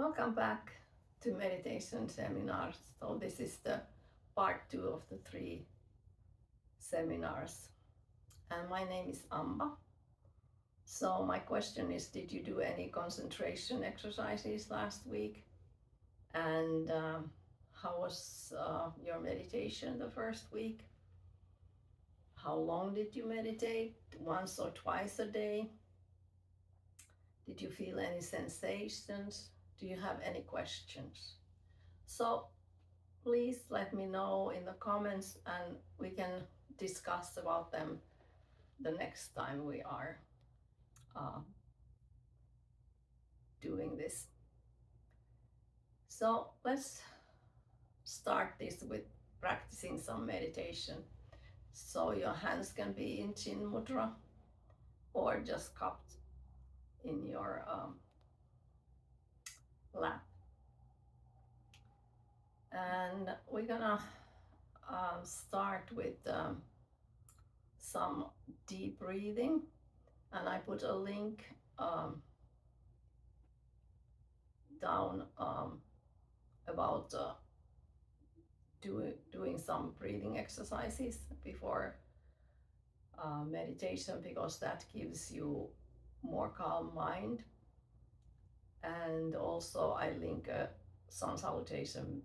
Welcome back to meditation seminars. So this is the part 2 of the 3 seminars. And my name is Amba. So my question is, did you do any concentration exercises last week? And how was your meditation the first week? How long did you meditate? Once or twice a day? Did you feel any sensations? Do you have any questions? So please let me know in the comments and we can discuss about them the next time we are doing this. So let's start this with practicing some meditation. So your hands can be in Chin Mudra or just cupped in your lap. And we're gonna start with some deep breathing, and I put a link down about doing some breathing exercises before meditation, because that gives you more calm mind. And also I link a sun salutation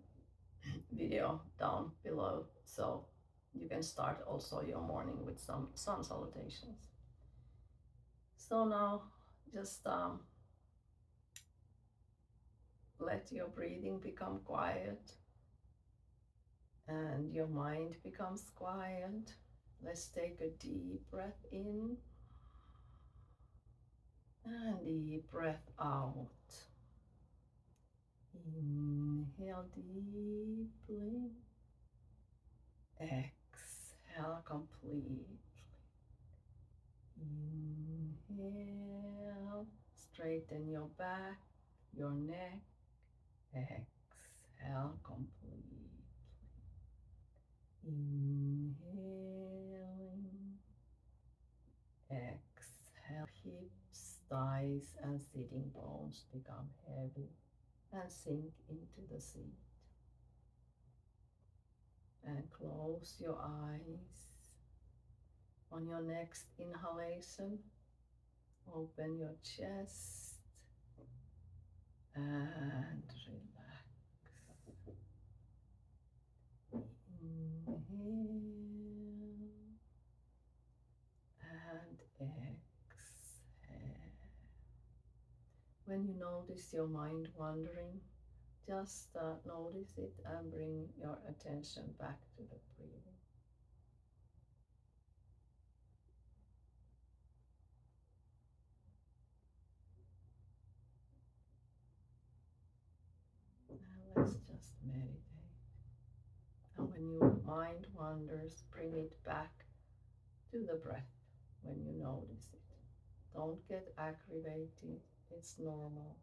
video down below, so you can start also your morning with some sun salutations. So now just let your breathing become quiet and your mind becomes quiet. Let's take a deep breath in and deep breath out. Inhale deeply. Exhale completely. Inhale, straighten your back, your neck. Exhale completely. Inhaling. Exhale, hips, thighs, and sitting bones become heavy and sink into the seat. And close your eyes. On your next inhalation, open your chest and relax. Inhale and exhale. When you notice your mind wandering, just notice it and bring your attention back to the breathing. Now let's just meditate. And when your mind wanders, bring it back to the breath when you notice it. Don't get aggravated, it's normal.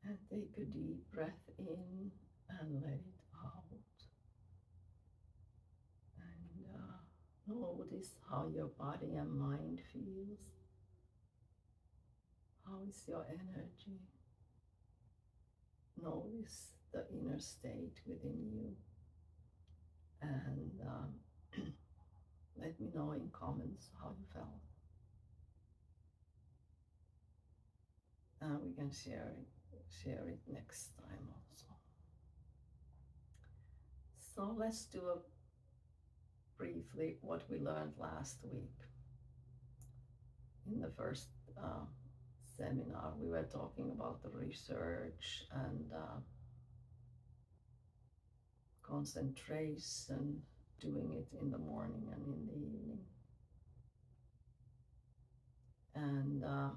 And take a deep breath in and let it out. And notice how your body and mind feels. How is your energy? Notice the inner state within you. And let me know in comments how you felt. And we can share it next time also. So let's do briefly what we learned last week. In the first seminar, we were talking about the research and concentration, doing it in the morning and in the evening. And I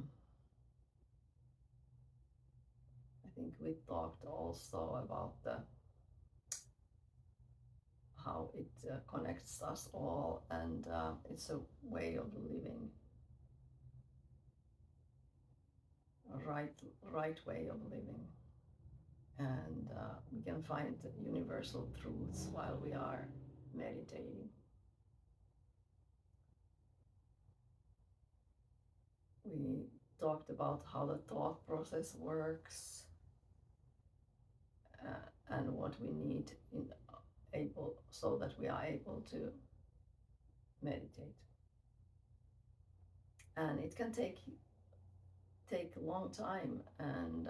think we talked also about how it connects us all, and it's a way of living, a right way of living. And we can find universal truths while we are meditating. We talked about how the thought process works and what we need so that we are able to meditate. And it can take a long time, and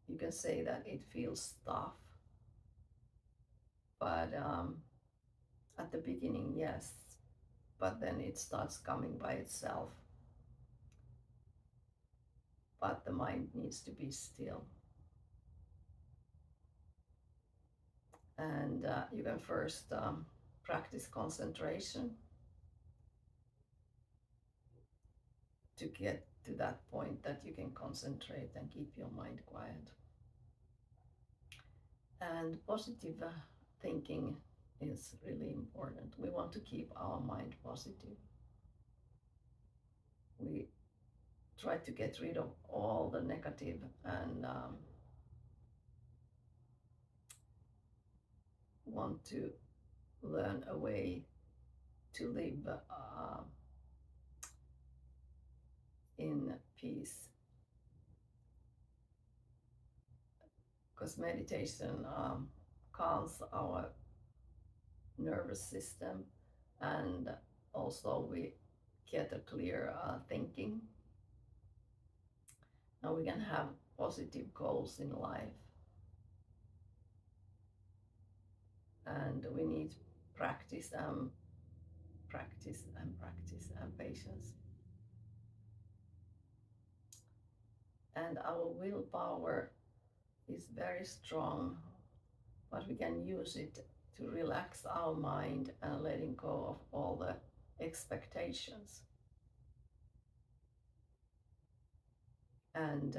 you can say that it feels tough, but at the beginning, yes, but then it starts coming by itself. But the mind needs to be still. And you can first practice concentration to get to that point that you can concentrate and keep your mind quiet. And positive thinking is really important. We want to keep our mind positive. We try to get rid of all the negative and want to learn a way to live in peace. Because meditation calms our nervous system, and also we get a clear thinking. Now we can have positive goals in life, and we need practice and practice and practice and patience. And our willpower is very strong, but we can use it to relax our mind and letting go of all the expectations. And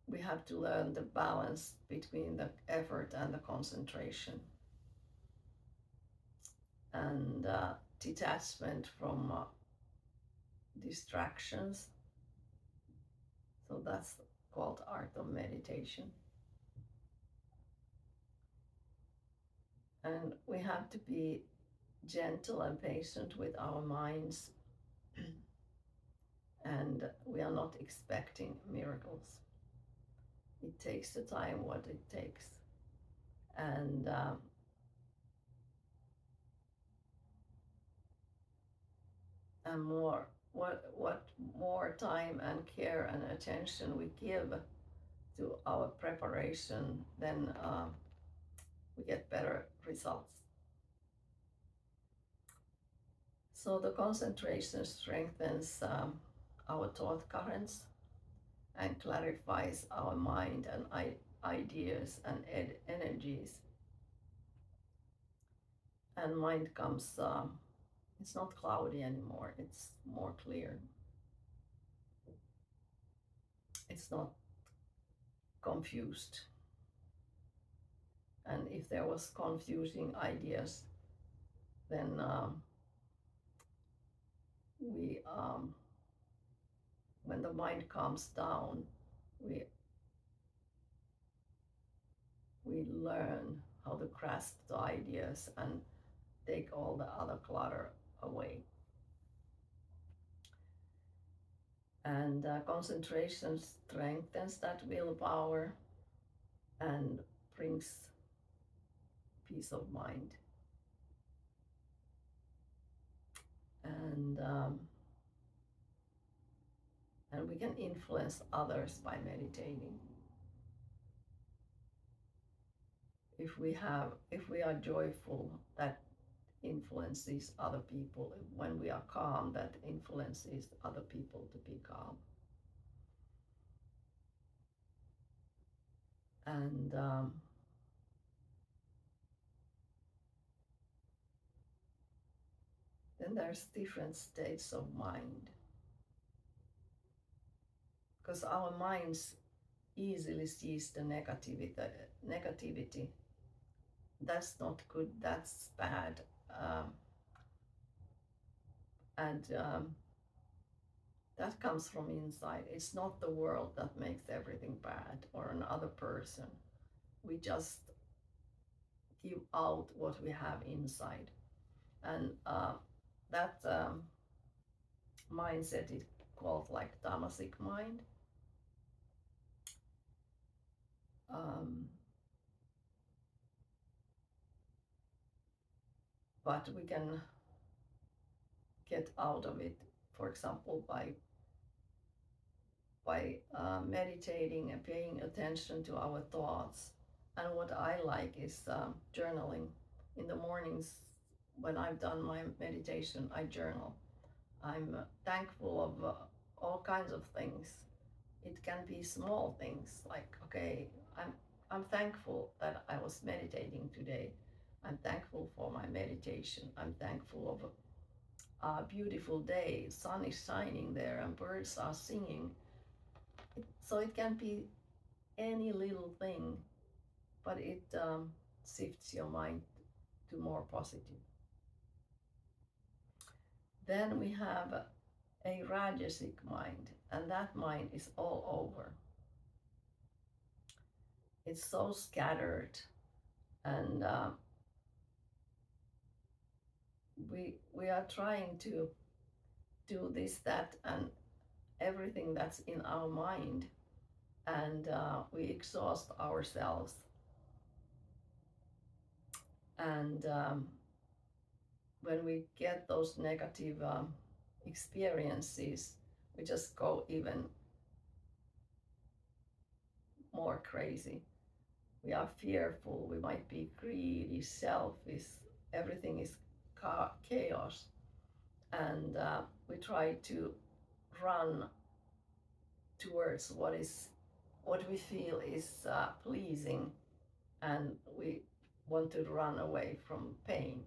we have to learn the balance between the effort and the concentration, and detachment from distractions. So that's called art of meditation. And we have to be gentle and patient with our minds, and we are not expecting miracles. It takes the time what it takes. And what more time and care and attention we give to our preparation, then we get better results. So the concentration strengthens our thought currents and clarifies our mind and ideas and energies. And mind comes, it's not cloudy anymore, it's more clear. It's not confused. And if there was confusing ideas, then when the mind calms down, we learn how to grasp the ideas and take all the other clutter away. And concentration strengthens that willpower and brings peace of mind. And we can influence others by meditating. If we are joyful, that influences other people. When we are calm, that influences other people to be calm. And then there's different states of mind, because our minds easily sees the negativity. That's not good, that's bad. And that comes from inside. It's not the world that makes everything bad or another person. We just give out what we have inside. And that mindset is called like tamasic mind. But we can get out of it, for example, by meditating and paying attention to our thoughts. And what I like is journaling. In the mornings, when I've done my meditation, I journal. I'm thankful of all kinds of things. It can be small things like, okay, I'm thankful that I was meditating today. I'm thankful for my meditation. I'm thankful of a beautiful day. Sun is shining there and birds are singing. So it can be any little thing, but it shifts your mind to more positive. Then we have a rajasic mind, and that mind is all over. It's so scattered, and we are trying to do this, that, and everything that's in our mind, and we exhaust ourselves. And when we get those negative experiences, we just go even more crazy. We are fearful, we might be greedy, selfish, everything is chaos. And we try to run towards what we feel is pleasing, and we want to run away from pain.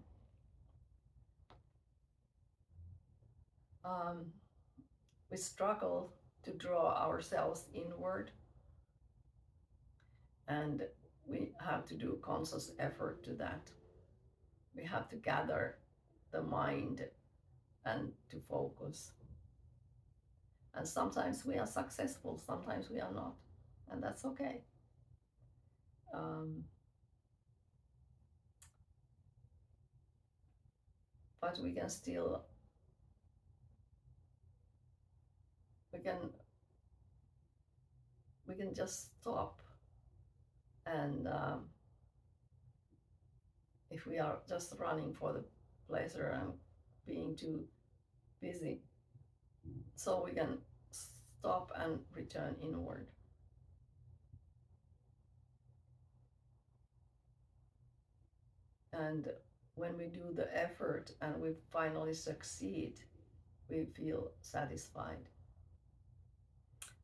We struggle to draw ourselves inward, and we have to do conscious effort to that. We have to gather the mind and to focus. And sometimes we are successful, sometimes we are not, and that's okay. But we can still, we can just stop, and if we are just running for the pleasure and being too busy, so we can stop and return inward. And when we do the effort and we finally succeed, we feel satisfied.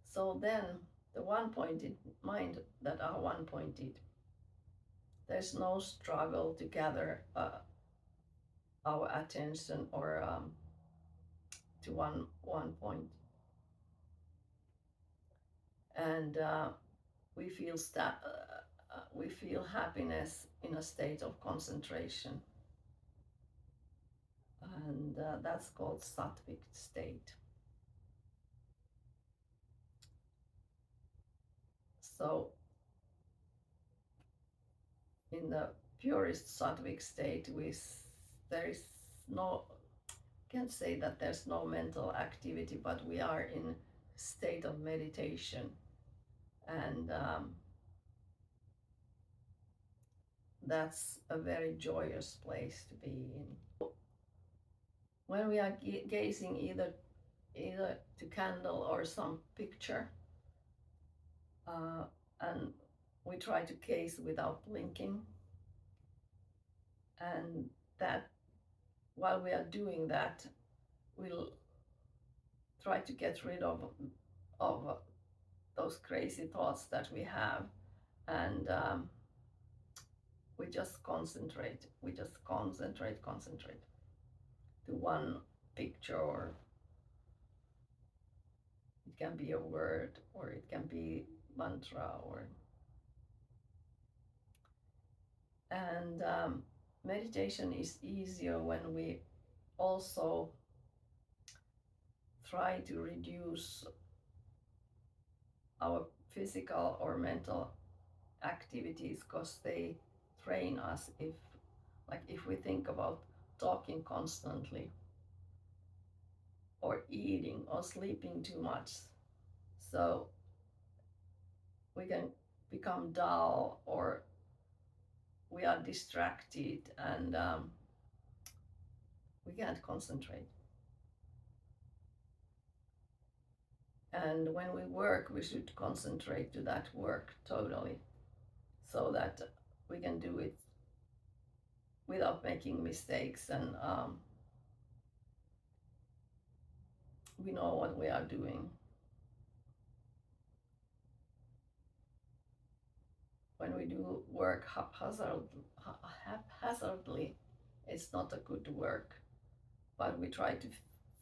So then the one-pointed mind that are one-pointed, there's no struggle to gather our attention or to one point. And we feel happiness in a state of concentration, and that's called sattvic state. So in the purest sattvic state, there is no, can't say that there's no mental activity, but we are in state of meditation, and that's a very joyous place to be in. When we are gazing either to candle or some picture, and we try to gaze without blinking, and that while we are doing that, we'll try to get rid of those crazy thoughts that we have, and we just concentrate. We just concentrate to one picture, or it can be a word, or it can be mantra, or and meditation is easier when we also try to reduce our physical or mental activities, because they train us. If we think about talking constantly, or eating or sleeping too much, so we can become dull, or we are distracted, and we can't concentrate. And when we work, we should concentrate to that work totally, so that we can do it without making mistakes, and we know what we are doing. When we do work haphazardly, it's not a good work, but we try to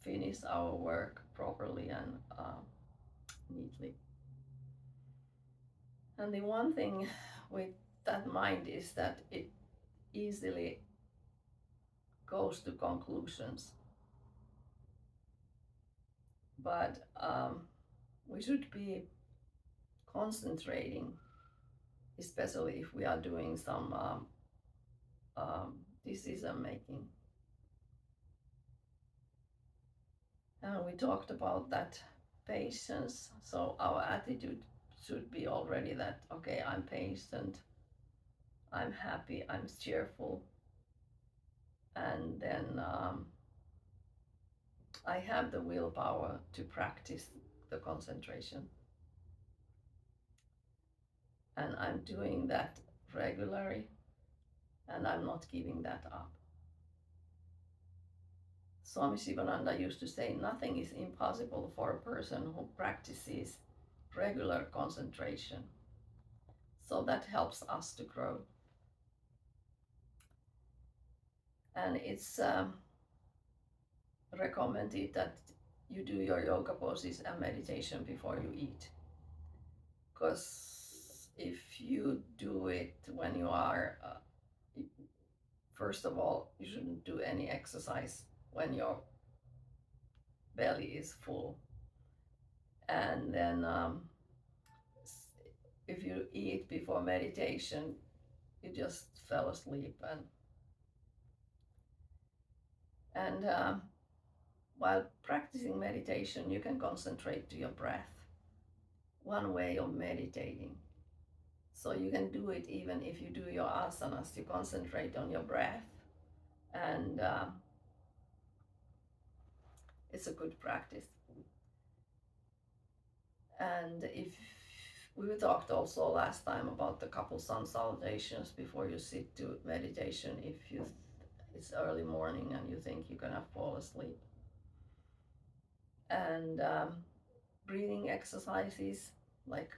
finish our work properly and neatly. And the one thing with that mind is that it easily goes to conclusions, but we should be concentrating, especially if we are doing some decision making. And we talked about that patience, so our attitude should be already that, okay, I'm patient, I'm happy, I'm cheerful, and then I have the willpower to practice the concentration, and I'm doing that regularly, and I'm not giving that up. Swami Shivananda used to say, nothing is impossible for a person who practices regular concentration. So that helps us to grow. And it's recommended that you do your yoga poses and meditation before you eat. Because if you do it when you are, first of all, you shouldn't do any exercise when your belly is full. And then if you eat before meditation, you just fell asleep. And while practicing meditation, you can concentrate to your breath. One way of meditating. So you can do it even if you do your asanas. You concentrate on your breath, and it's a good practice. And if we talked also last time about the couple sun salutations before you sit to meditation, if it's early morning and you think you're gonna fall asleep. And breathing exercises like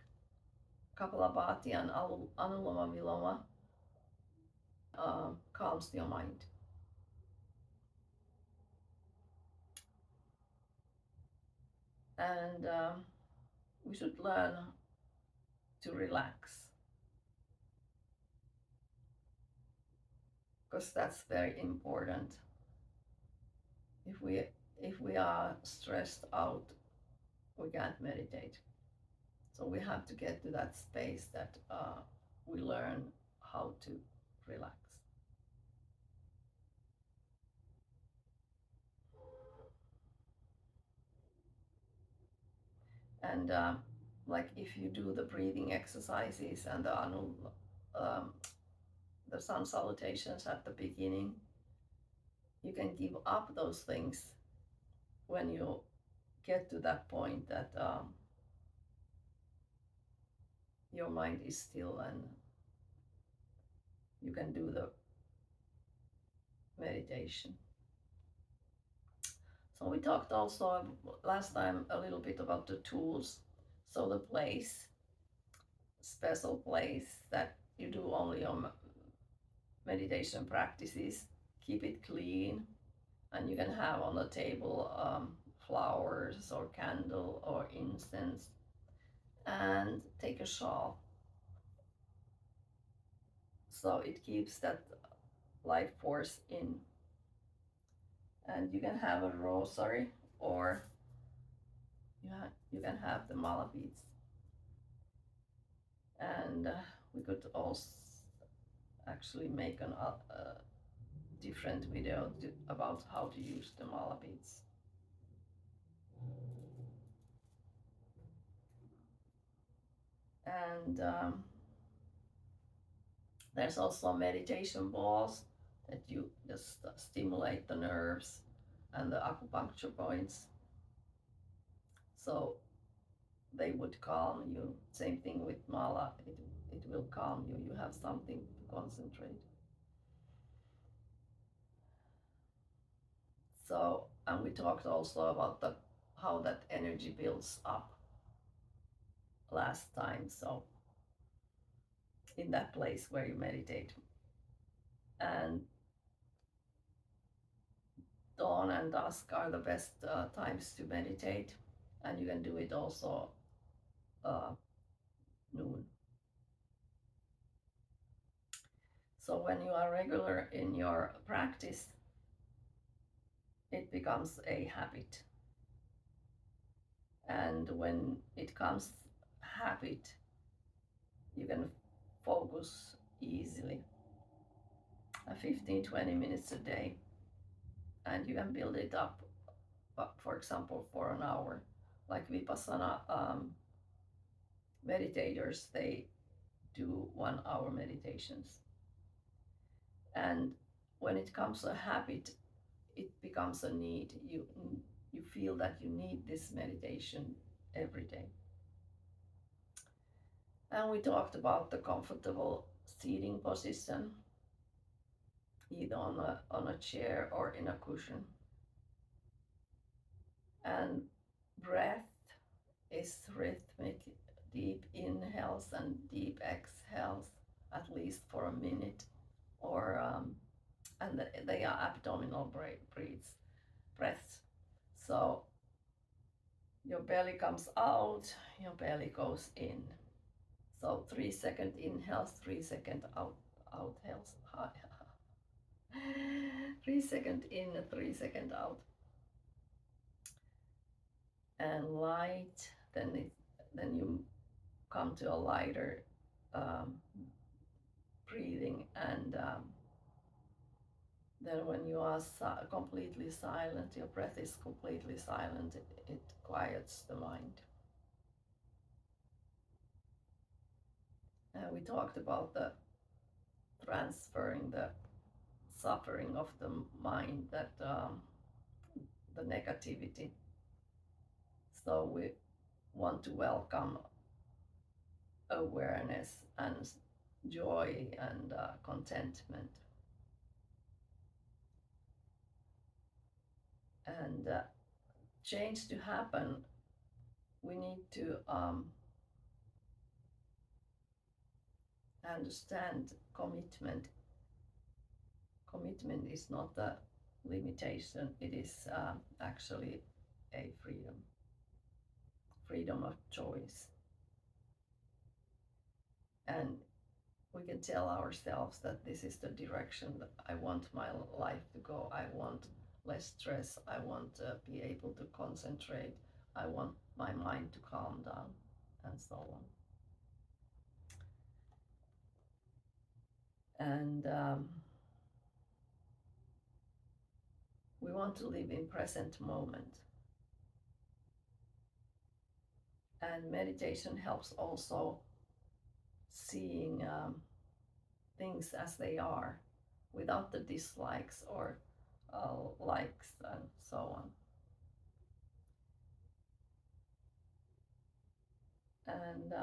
Kapalabhati and Anuloma Viloma calms your mind. And we should learn to relax, because that's very important. If we are stressed out, we can't meditate. So we have to get to that space that we learn how to relax. And like if you do the breathing exercises and um, the sun salutations at the beginning, you can give up those things when you get to that point that your mind is still and you can do the meditation. So we talked also last time a little bit about the tools. So the place, special place that you do only on meditation practices, keep it clean, and you can have on the table flowers or candle or incense, and take a shawl so it keeps that life force in. And you can have a rosary, or you can have the mala beads. And we could also actually make a different video about how to use the mala beads. And there's also meditation balls that you just stimulate the nerves and the acupuncture points. So they would calm you. Same thing with mala, it will calm you. You have something to concentrate. So, and we talked also about how that energy builds up last time. So, in that place where you meditate. And dawn and dusk are the best times to meditate, and you can do it also noon. So when you are regular in your practice, it becomes a habit. And when it comes habit, you can focus easily 15-20 minutes a day, and you can build it up, for example, for an hour. Like Vipassana meditators, they do 1 hour meditations. And when it comes a habit, it becomes a need. You feel that you need this meditation every day. And we talked about the comfortable seating position, either on a chair or in a cushion. And breath is rhythmic, deep inhales and deep exhales, at least for a minute, or and they are abdominal breaths. So your belly comes out, your belly goes in. So 3-second inhales, 3-second outhales. 3-second in, 3-second out. And light, then you come to a lighter breathing, and then when you are completely silent, your breath is completely silent, it quiets the mind. We talked about the transferring the suffering of the mind, that the negativity. So we want to welcome awareness and joy and contentment. And change to happen, we need to understand commitment. Commitment is not a limitation, it is actually a freedom of choice. And we can tell ourselves that this is the direction that I want my life to go. I want less stress. I want to be able to concentrate. I want my mind to calm down. and so on. And we want to live in present moment. And meditation helps also seeing things as they are, without the dislikes or likes and so on. And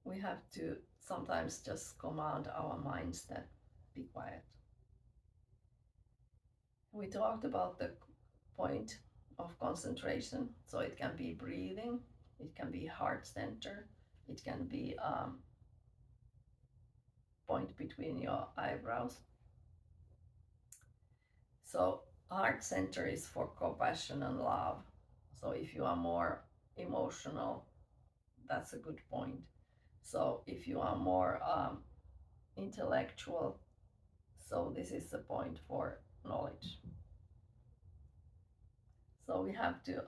we have to sometimes just command our minds that be quiet. We talked about the point of concentration, so it can be breathing, it can be heart center, it can be point between your eyebrows. So heart center is for compassion and love. So if you are more emotional, that's a good point. So if you are more intellectual, so this is the point for knowledge. So we have to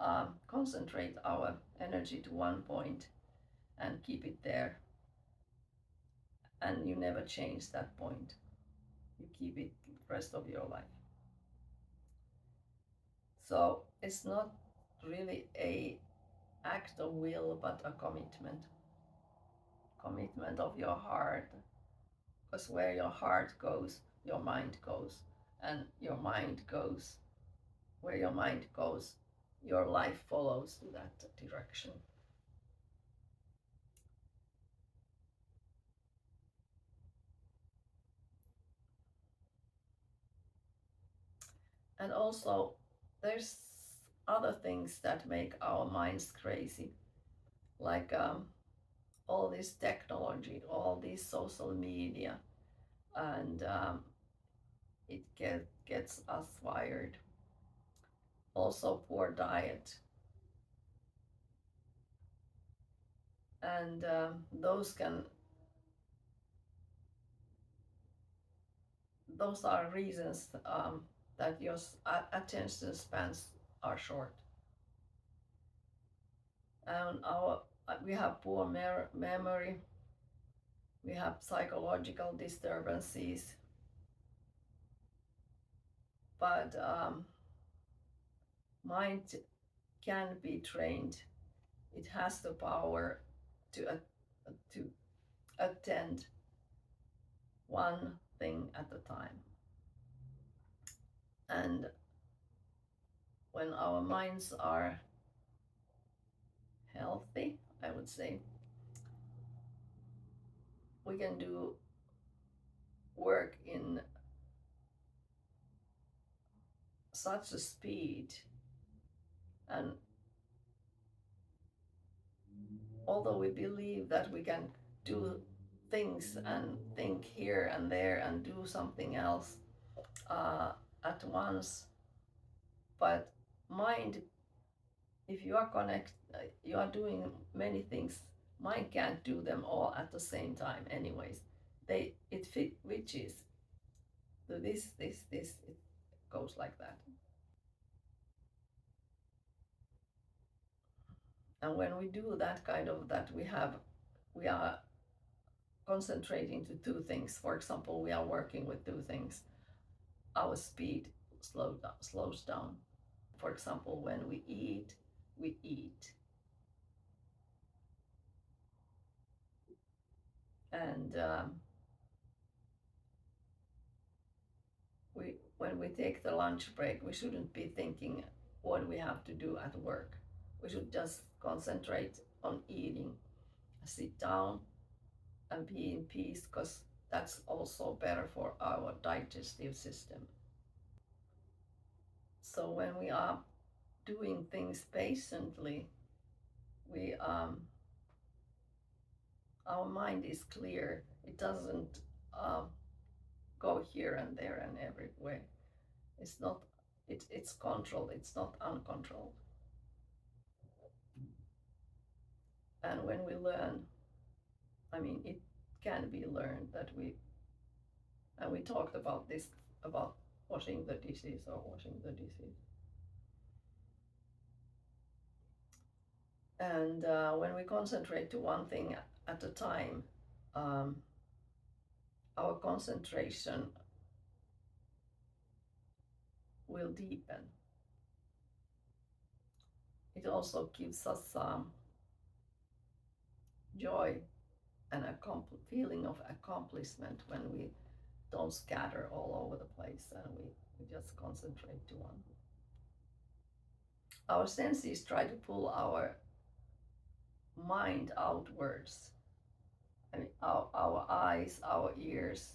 concentrate our energy to one point and keep it there. And you never change that point. You keep it the rest of your life. So it's not really a act of will, but a commitment. Commitment of your heart. Because where your heart goes, your mind goes. And your mind goes, where your mind goes, your life follows to that direction. And also, there's other things that make our minds crazy, like all this technology, all this social media, and it gets us wired. Also, poor diet, and those are reasons that your attention spans are short. And we have poor memory, we have psychological disturbances, but mind can be trained. It has the power to attend one thing at a time. And when our minds are healthy, I would say, we can do work in such a speed. And although we believe that we can do things and think here and there and do something else at once, but mind, if you are you are doing many things, mind can't do them all at the same time anyways. Which is this, it goes like that. And when we do that kind of that, we are concentrating to two things. For example, we are working with two things. Our speed slows down. For example, when we eat, and when we take the lunch break, we shouldn't be thinking what we have to do at work. We should just concentrate on eating, sit down and be in peace, because that's also better for our digestive system. So when we are doing things patiently, we our mind is clear. It doesn't go here and there and everywhere. It's not. It's controlled. It's not uncontrolled. And when we learn, I mean, it can be learned that we talked about this, about washing the dishes or washing the dishes. And when we concentrate to one thing at a time, um, our concentration will deepen. It also gives us joy and a feeling of accomplishment when we don't scatter all over the place and we just concentrate to one. Our senses try to pull our mind outwards. I mean, our eyes, our ears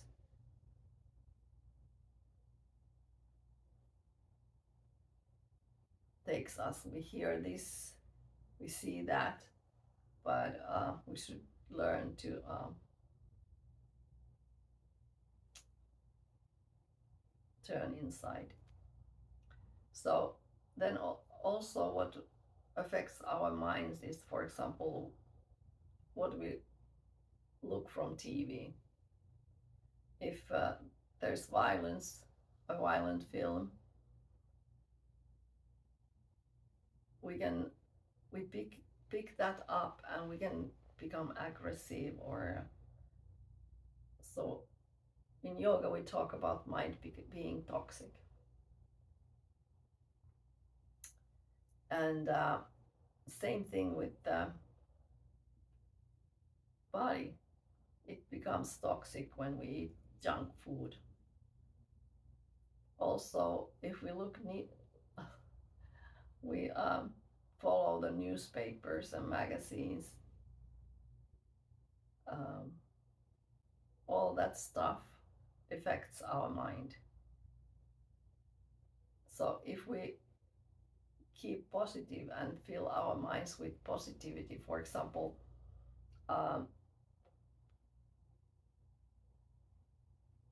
takes us. We hear this, we see that, but we should learn to turn inside. So then also what affects our minds is, for example, what we look from TV. If there's violence, a violent film, we pick that up and we can become aggressive. Or so in yoga we talk about mind being toxic. And same thing with the body. It becomes toxic when we eat junk food. Also, if we look neat, we follow the newspapers and magazines, um, all that stuff affects our mind. So if we keep positive and fill our minds with positivity, for example, um,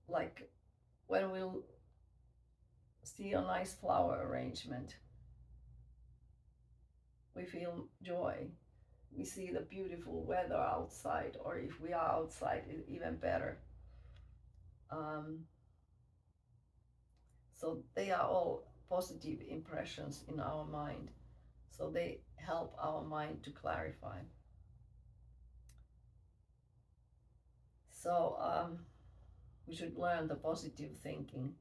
like when we see a nice flower arrangement, we feel joy. We see the beautiful weather outside, or if we are outside, even better. So they are all positive impressions in our mind. So they help our mind to clarify. So we should learn the positive thinking,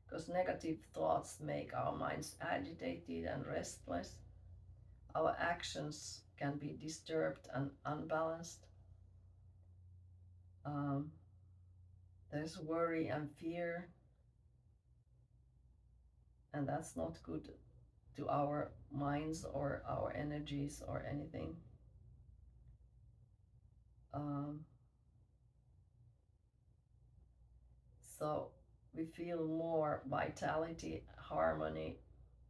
because negative thoughts make our minds agitated and restless. Our actions can be disturbed and unbalanced. Um, there's worry and fear, and that's not good to our minds or our energies or anything. Um, so we feel more vitality, harmony,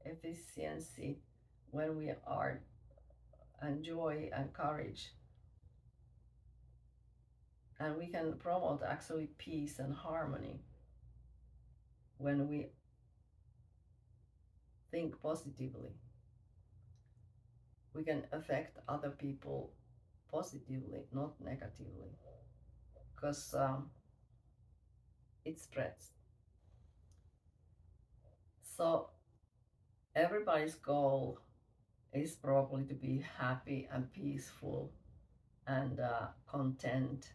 efficiency when we are, and joy and courage. And we can promote actually peace and harmony when we think positively. We can affect other people positively, not negatively, because it spreads. So everybody's goal is probably to be happy and peaceful and content.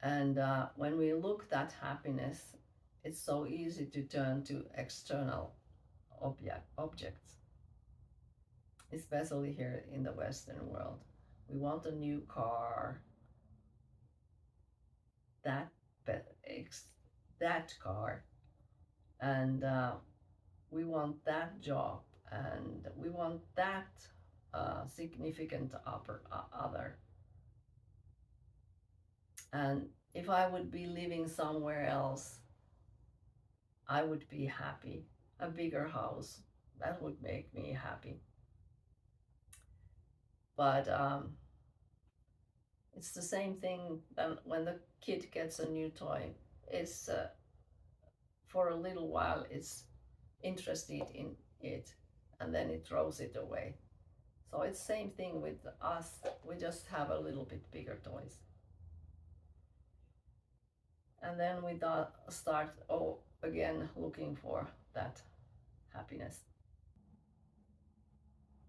And when we look at happiness, it's so easy to turn to external objects, especially here in the Western world. We want a new car, that that car, and we want that job, and we want that significant other. And if I would be living somewhere else, I would be happy. A bigger house, that would make me happy. But it's the same thing than when the kid gets a new toy. It's for a little while it's interested in it, and then it throws it away. So it's same thing with us. We just have a little bit bigger toys, and then we start again looking for that happiness.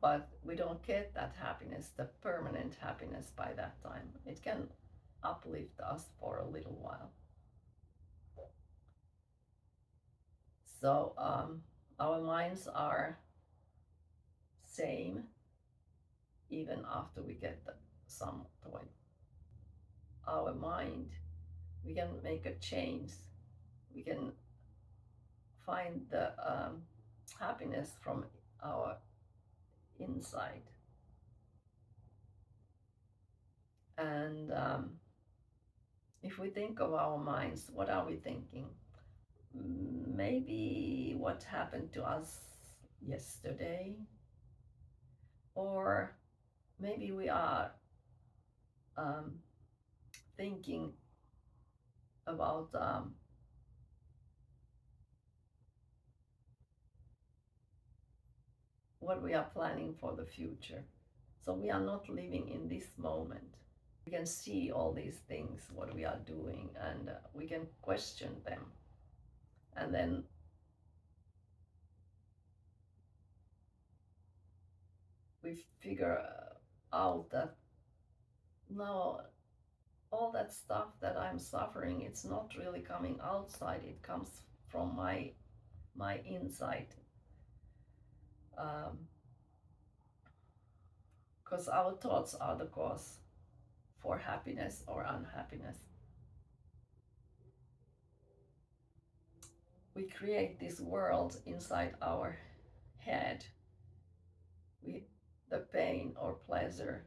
but we don't get that happiness, the permanent happiness, by that time. It can uplift us for a little while. So our minds are same even after we get some toy. Our mind, we can make a change. We can find the happiness from our inside. And if we think of our minds, what are we thinking? Maybe what happened to us yesterday, or maybe we are um, thinking about what we are planning for the future. So we are not living in this moment. We can see all these things, what we are doing, and we can question them. And then we figure out that no, all that stuff that I'm suffering, it's not really coming outside, it comes from my inside. Because our thoughts are the cause for happiness or unhappiness. We create this world inside our head. The pain or pleasure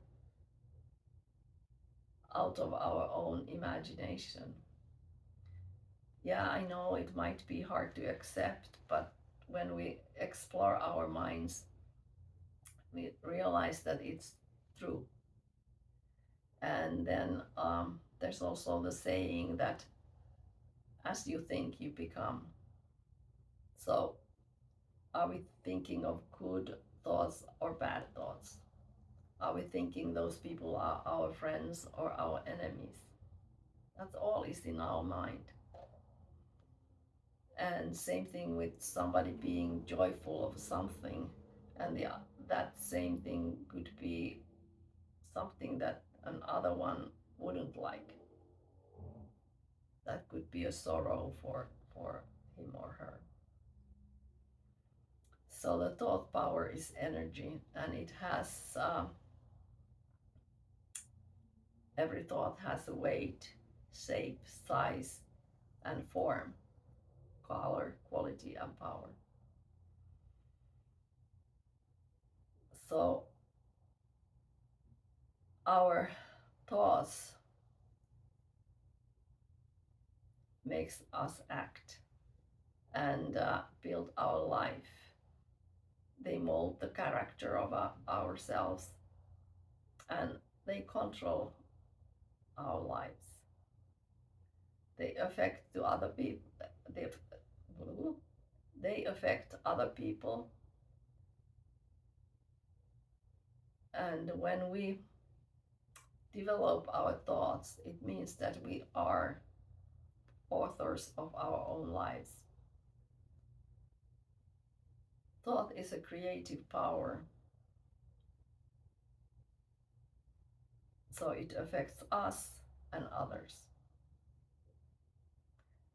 out of our own imagination. Yeah, I know it might be hard to accept, but when we explore our minds, we realize that it's true. And then there's also the saying that as you think, you become. So, are we thinking of good thoughts or bad thoughts? Are we thinking those people are our friends or our enemies? That's all is in our mind. And same thing with somebody being joyful of something, and that same thing could be something that another one wouldn't like. That could be a sorrow for him or her. So the thought power is energy, and it has every thought has a weight, shape, size, and form, color, quality, and power. So our thoughts makes us act and build our life. They mold the character of ourselves, and they control our lives. They affect to other people. They affect other people, and when we develop our thoughts, it means that we are authors of our own lives. Thought is a creative power, so it affects us and others.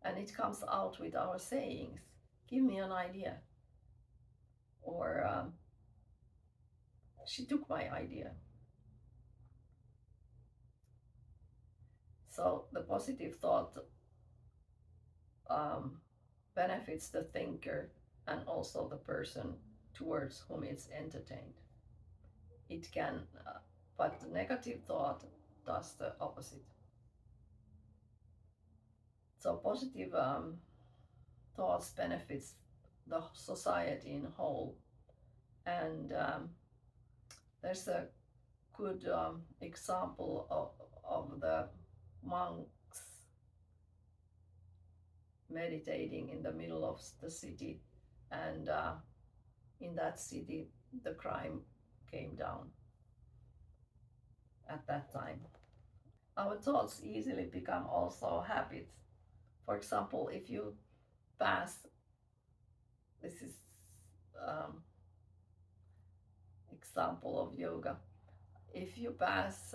And it comes out with our sayings. Give me an idea. Or she took my idea. So the positive thought benefits the thinker and also the person towards whom it's entertained. It can, but the negative thought does the opposite. So positive thoughts benefits the society in whole. And there's a good example of the monks meditating in the middle of the city, and in that city the crime came down at that time. Our thoughts easily become also habits. For example, if you pass, this is example of yoga. If you pass,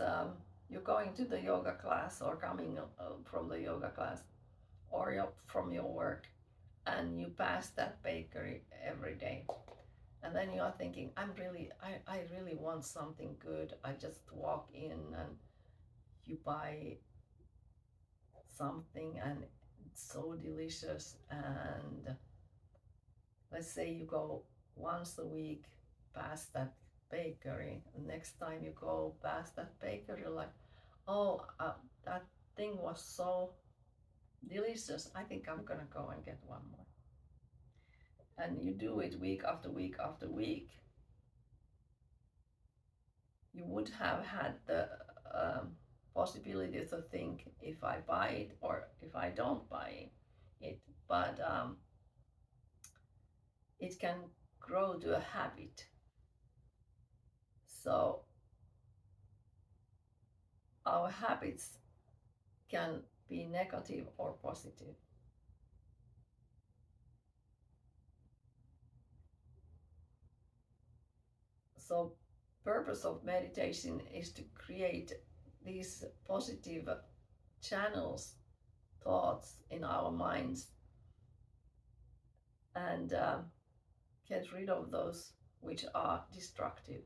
you're going to the yoga class or coming from the yoga class or from your work, and you pass that bakery every day, and then you are thinking, I really want something good. I just walk in and you buy something and it's so delicious, and let's say you go once a week past that bakery. Next time you go past that bakery, you're like, oh, that thing was so delicious. I think I'm gonna go and get one more. And you do it week after week after week. You would have had the possibility to think, if I buy it or if I don't buy it, but it can grow to a habit. So our habits can be negative or positive. So purpose of meditation is to create these positive channels, thoughts in our minds, and get rid of those which are destructive.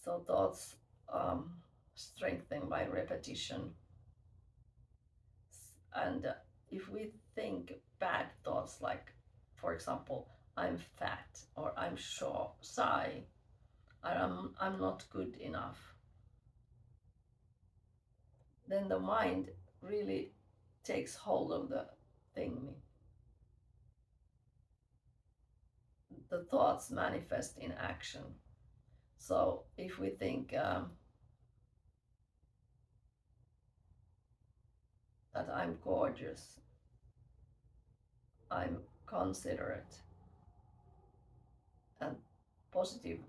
So thoughts strengthened by repetition. And if we think bad thoughts, like, for example, I'm fat, or I'm shy, or I'm not good enough, then the mind really takes hold of the thing. The thoughts manifest in action. So if we think that I'm gorgeous, I'm considerate, and positive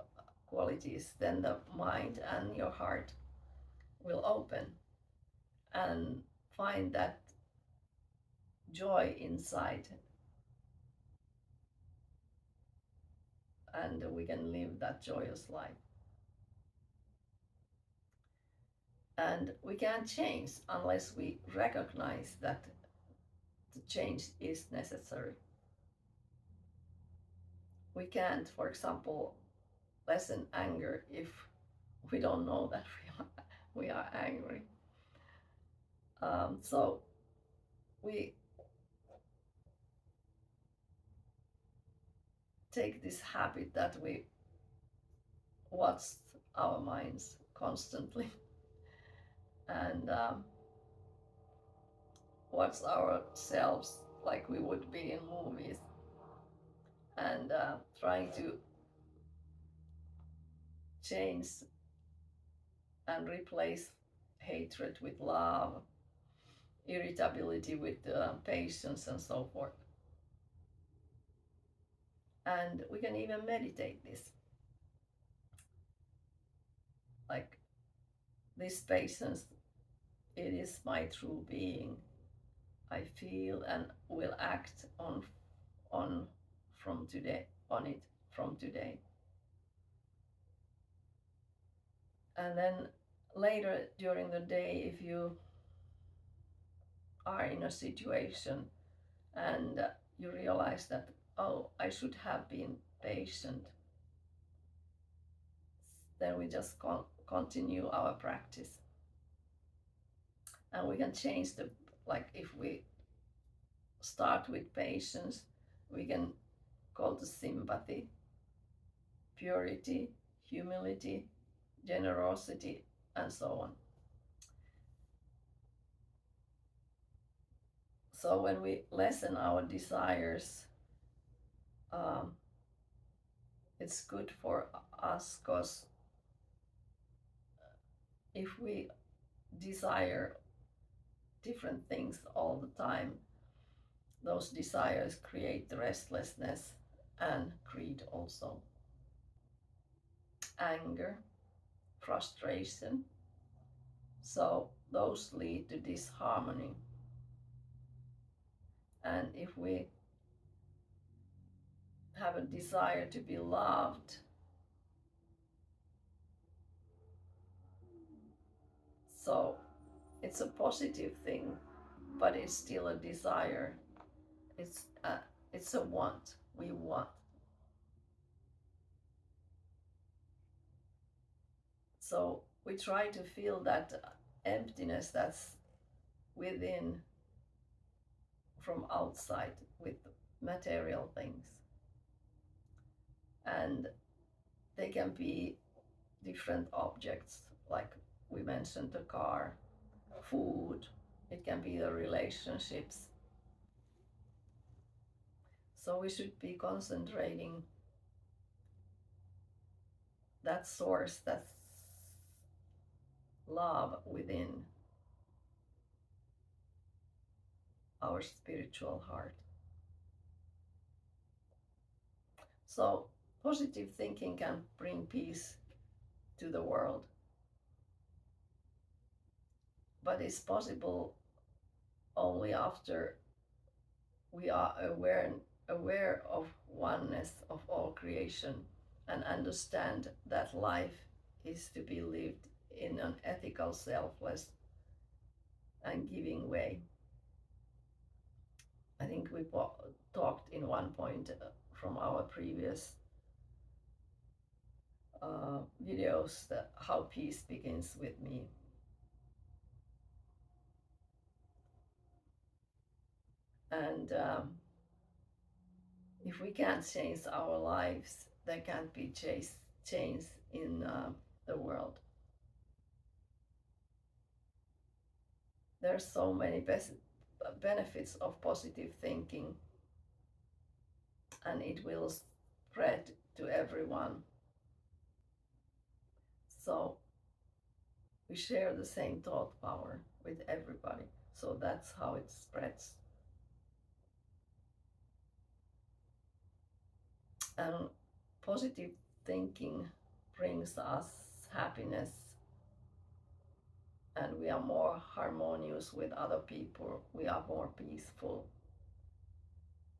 qualities, then the mind and your heart will open and find that joy inside, and we can live that joyous life. And we can't change unless we recognize that the change is necessary. We can't, for example, lessen anger if we don't know that we are angry. So we take this habit that we watch our minds constantly and watch ourselves like we would be in movies, and trying to change and replace hatred with love, irritability with patience, and so forth. And we can even meditate this, like, this patience, it is my true being. I feel and will act on from today on it from today. And then later during the day, if you are in a situation and you realize that, oh, I should have been patient, then we just continue our practice. And we can change the, like, if we start with patience, we can go to sympathy, purity, humility, generosity, and so on. So when we lessen our desires, it's good for us, because if we desire different things all the time, those desires create restlessness and greed also, anger, frustration. So those lead to disharmony. And if we have a desire to be loved. So it's a positive thing, but it's still a desire. It's a want. We want. So we try to feel that emptiness that's within from outside with material things. And they can be different objects, like we mentioned the car, food, it can be the relationships. So we should be concentrating that source, that love within our spiritual heart. So positive thinking can bring peace to the world, but it's possible only after we are aware of oneness of all creation and understand that life is to be lived in an ethical, selfless, and giving way. I think we talked in one point from our previous videos that how peace begins with me. And if we can't change our lives, there can't be change in the world. There's so many benefits of positive thinking, and it will spread to everyone. So we share the same thought power with everybody. So that's how it spreads. And positive thinking brings us happiness, and we are more harmonious with other people. We are more peaceful.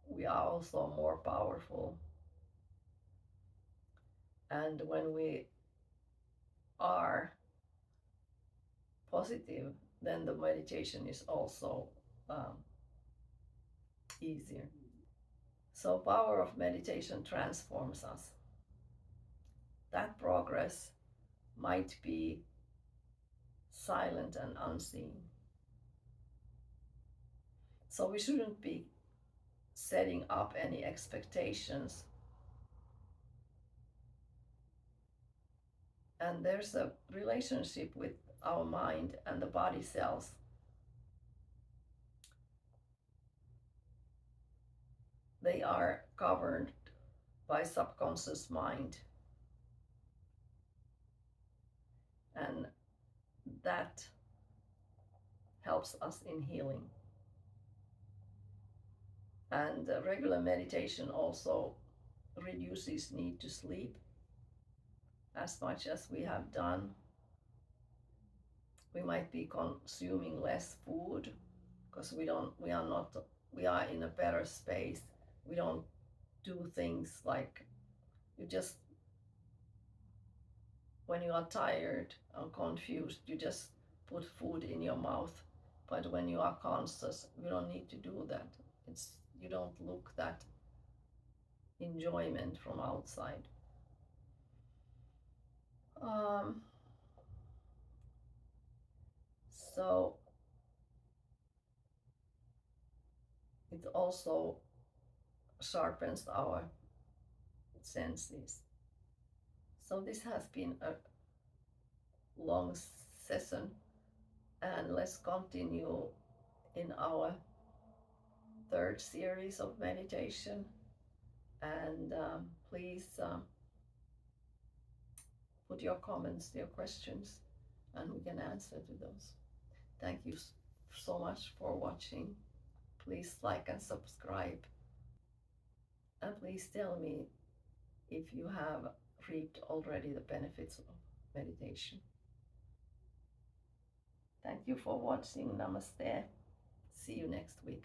We are also more powerful. And when we are positive, then the meditation is also easier. So power of meditation transforms us. That progress might be silent and unseen. So we shouldn't be setting up any expectations. And there's a relationship with our mind and the body cells. They are governed by subconscious mind. And that helps us in healing. And regular meditation also reduces need to sleep as much as we have done. We might be consuming less food because we are in a better space. We don't do things like you just, when you are tired or confused, you just put food in your mouth. But when you are conscious, you don't need to do that. You don't look that enjoyment from outside. So it also sharpens our senses. So this has been a long session, and let's continue in our third series of meditation. And please put your comments, your questions, and we can answer to those. Thank you so much for watching. Please like and subscribe. And please tell me if you have reaped already the benefits of meditation. Thank you for watching. Namaste. See you next week.